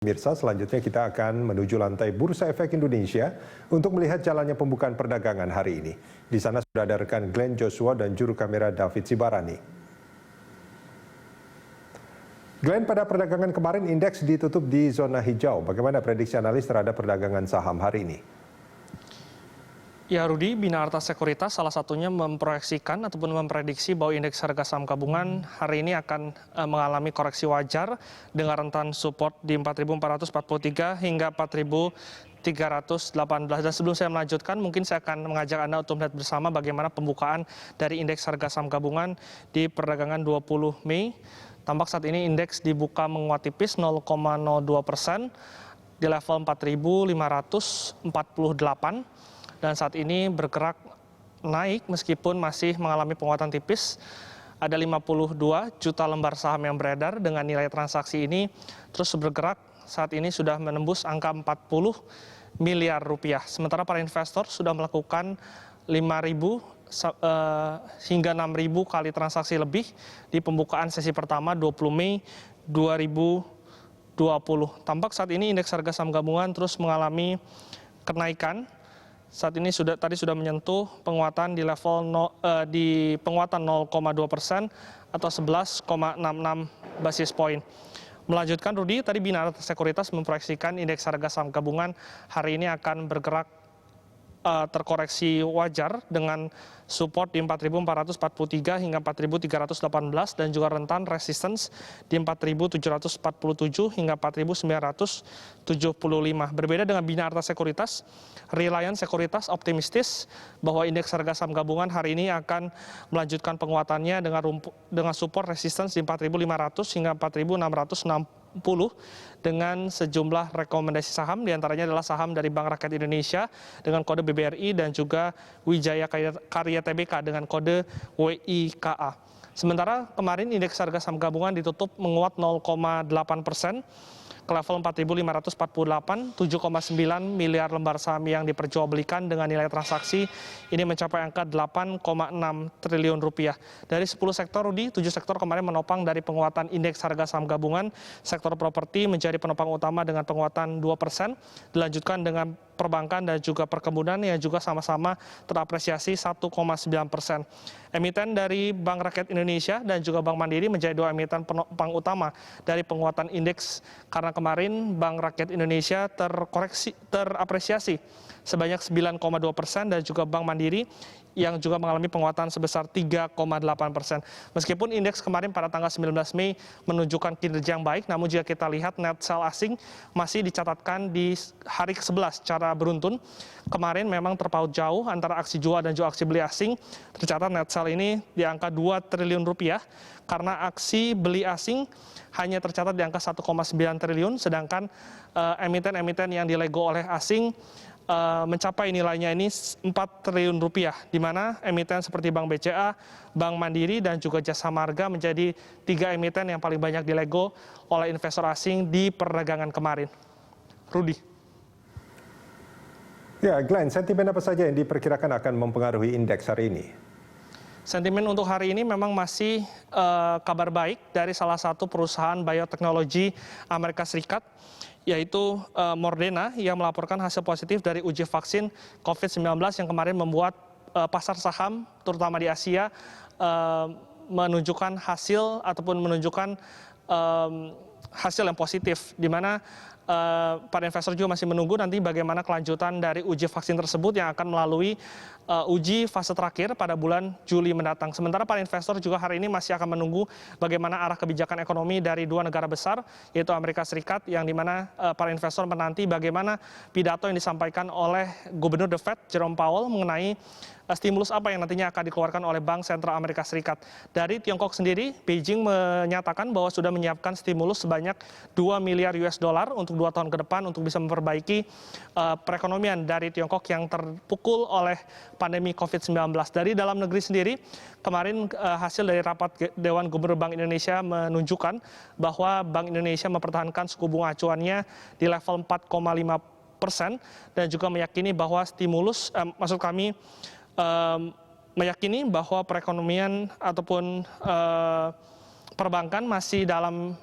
Pemirsa, selanjutnya kita akan menuju lantai Bursa Efek Indonesia untuk melihat jalannya pembukaan perdagangan hari ini. Di sana sudah ada rekan Glenn Joshua dan juru kamera David Sibarani. Glenn, pada perdagangan kemarin indeks ditutup di zona hijau. Bagaimana prediksi analis terhadap perdagangan saham hari ini? Ya Rudi, Bina Arta Sekuritas salah satunya memproyeksikan ataupun memprediksi bahwa indeks harga saham gabungan hari ini akan mengalami koreksi wajar dengan rentan support di 4.443 hingga 4.318. Dan sebelum saya melanjutkan, mungkin saya akan mengajak Anda untuk melihat bersama bagaimana pembukaan dari indeks harga saham gabungan di perdagangan 20 Mei. Tampak saat ini indeks dibuka menguat tipis 0,02% di level 4.548. Dan saat ini bergerak naik meskipun masih mengalami penguatan tipis. Ada 52 juta lembar saham yang beredar dengan nilai transaksi ini terus bergerak saat ini sudah menembus angka 40 miliar rupiah. Sementara para investor sudah melakukan 5.000 hingga 6.000 kali transaksi lebih di pembukaan sesi pertama 20 Mei 2020. Tampak saat ini indeks harga saham gabungan terus mengalami kenaikan. Saat ini tadi sudah menyentuh penguatan di level penguatan 0,2% atau 11,66 basis point. Melanjutkan Rudi, tadi Bina Arta Sekuritas memproyeksikan indeks harga saham gabungan hari ini akan bergerak terkoreksi wajar dengan support di 4.443 hingga 4.318 dan juga rentan resistance di 4.747 hingga 4.975. Berbeda dengan Bina Arta Sekuritas, Reliance Sekuritas optimistis bahwa indeks harga saham gabungan hari ini akan melanjutkan penguatannya dengan support resistance di 4.500 hingga 4.660 dengan sejumlah rekomendasi saham, diantaranya adalah saham dari Bank Rakyat Indonesia dengan kode BBRI dan juga Wijaya Karya Tbk dengan kode WIKA. Sementara kemarin indeks harga saham gabungan ditutup menguat 0,8% ke level 4.548, 7,9 miliar lembar saham yang diperjualbelikan dengan nilai transaksi ini mencapai angka 8,6 triliun rupiah. Dari 10 sektor, Rudi, 7 sektor kemarin menopang dari penguatan indeks harga saham gabungan. Sektor properti menjadi penopang utama dengan penguatan 2%, dilanjutkan dengan perbankan dan juga perkebunan yang juga sama-sama terapresiasi 1,9%. Emiten dari Bank Rakyat Indonesia dan juga Bank Mandiri menjadi dua emiten penopang utama dari penguatan indeks karena kemarin Bank Rakyat Indonesia terapresiasi sebanyak 9,2% dan juga Bank Mandiri yang juga mengalami penguatan sebesar 3,8%. Meskipun indeks kemarin pada tanggal 19 Mei menunjukkan kinerja yang baik, namun jika kita lihat net sell asing masih dicatatkan di hari ke-11 secara beruntun. Kemarin memang terpaut jauh antara aksi jual dan juga aksi beli asing. Tercatat net sell ini di angka 2 triliun rupiah karena aksi beli asing hanya tercatat di angka 1,9 triliun, sedangkan emiten-emiten yang dilego oleh asing mencapai nilainya ini 4 triliun rupiah, di mana emiten seperti Bank BCA, Bank Mandiri, dan juga Jasa Marga menjadi 3 emiten yang paling banyak dilego oleh investor asing di perdagangan kemarin. Rudi. Ya, Glenn, sentimen apa saja yang diperkirakan akan mempengaruhi indeks hari ini? Sentimen untuk hari ini memang masih kabar baik dari salah satu perusahaan bioteknologi Amerika Serikat, yaitu Moderna yang melaporkan hasil positif dari uji vaksin COVID-19 yang kemarin membuat pasar saham terutama di Asia menunjukkan hasil ataupun menunjukkan hasil yang positif, di mana para investor juga masih menunggu nanti bagaimana kelanjutan dari uji vaksin tersebut yang akan melalui uji fase terakhir pada bulan Juli mendatang. Sementara para investor juga hari ini masih akan menunggu bagaimana arah kebijakan ekonomi dari dua negara besar, yaitu Amerika Serikat, yang dimana para investor menanti bagaimana pidato yang disampaikan oleh Gubernur The Fed, Jerome Powell, mengenai stimulus apa yang nantinya akan dikeluarkan oleh Bank Sentral Amerika Serikat. Dari Tiongkok sendiri, Beijing menyatakan bahwa sudah menyiapkan stimulus sebanyak 2 miliar US dollar untuk 2 tahun ke depan untuk bisa memperbaiki perekonomian dari Tiongkok yang terpukul oleh pandemi COVID-19. Dari dalam negeri sendiri, kemarin hasil dari rapat Dewan Gubernur Bank Indonesia menunjukkan bahwa Bank Indonesia mempertahankan suku bunga acuannya di level 4,5% dan juga meyakini bahwa stimulus, meyakini bahwa perekonomian ataupun perbankan masih dalam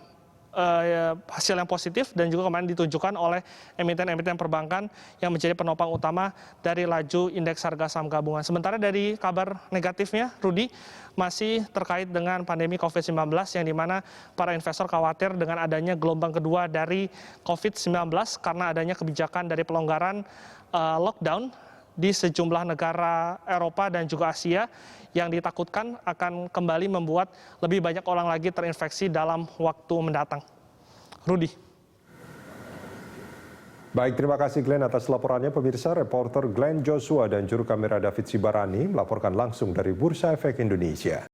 hasil yang positif dan juga kemarin ditunjukkan oleh emiten-emiten perbankan yang menjadi penopang utama dari laju indeks harga saham gabungan. Sementara dari kabar negatifnya, Rudi, masih terkait dengan pandemi COVID-19 yang dimana para investor khawatir dengan adanya gelombang kedua dari COVID-19 karena adanya kebijakan dari pelonggaran lockdown di sejumlah negara Eropa dan juga Asia yang ditakutkan akan kembali membuat lebih banyak orang lagi terinfeksi dalam waktu mendatang. Rudi. Baik, terima kasih Glenn atas laporannya. Pemirsa, reporter Glenn Joshua dan juru kamera David Sibarani melaporkan langsung dari Bursa Efek Indonesia.